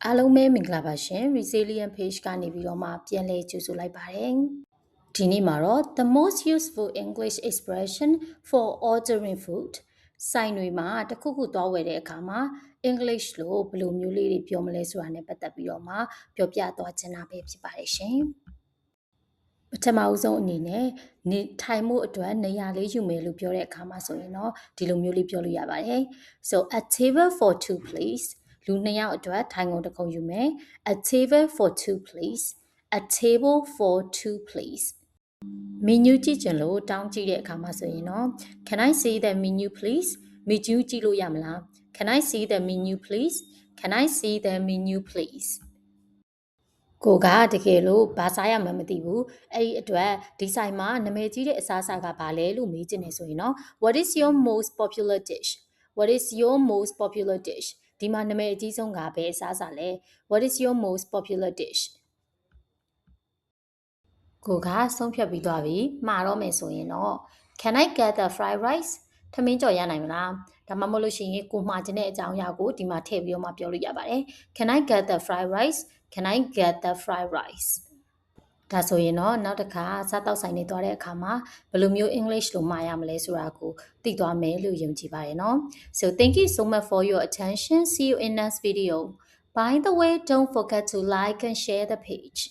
အားလုံးပဲမင်္ဂလာပါရှင် Resilient Page ကနေပြီးတော့မှပြန်လည်ကြိုဆိုလိုက်ပါတယ်ဒီနေ့မှာတော့ the most useful English expression for ordering food ဆိုင်တွေမှာတစ်ခုခုသွားဝယ်တဲ့အခါမှာ English လို့ဘယ်လိုမျိုးလေးတွေပြောမလဲဆိုတာနဲ့ပတ်သက်ပြီးတော့မှပြောပြသွားချင်တာပဲဖြစ်ပါတယ်ရှင်ပထမအဆုံးအနေနဲ့နေထိုင်မှုအတွက်နေရာလေးယူမယ်လို့ပြောတဲ့အခါမှာဆိုရင်တော့ဒီလိုမျိုးလေးပြောလို့ရပါတယ် so a table for two please လူ2ယောက်အတွက်ထိုင်ကုန်တစ်ခုယူမယ် a table for two please a table for two please menu ကြည့်ချင်လို့တောင်းကြည့်တဲ့အခါမှာဆိုရင်တော့ can I see the menu please menu ကြည့်လို့ရမလား can I see the menu please can I see the menu pleaseကိုကတကယ်လို့ဘာစားရမှမသိဘူးအဲ့ဒီအတွက်ဒီဆိုင်မှာနာမည်ကြီးတဲ့အစားအစာကဘာလဲလို့မေးချင်နေဆိုရင်တော့ what is your most popular dish what is your most popular dish ဒီမှာနာမည်အကြီးဆုံးကဘယ်အစားအစာလဲ what is your most popular dish ကိုကဆုံးဖြတ်ပြီးသွားပြီမှာတော့မယ်ဆိုရင်တော့ can I get the fried rice ထမင်းကြော်ရနိုင်မလားဒါမှမဟုတ်လို့ရှိရင်ကိုမှာခြင်းတဲ့အကြောင်းအရာကိုဒီမှာထည့်ပြီးတော့မှပြောလို့ရပါတယ် can I get the fried rice can I get the fried rice ဒါဆိုရင်တော့နောက်တစ်ခါစားတောက်ဆိုင်နေသွားတဲ့အခါမှာဘယ်လိုမျိုး English လို့မှာရမလဲဆိုတာကိုသိသွားမယ်လို့ယုံကြည်ပါတယ်နော် So thank you so much for your attention see you in next video by the way don't forget to like and share the page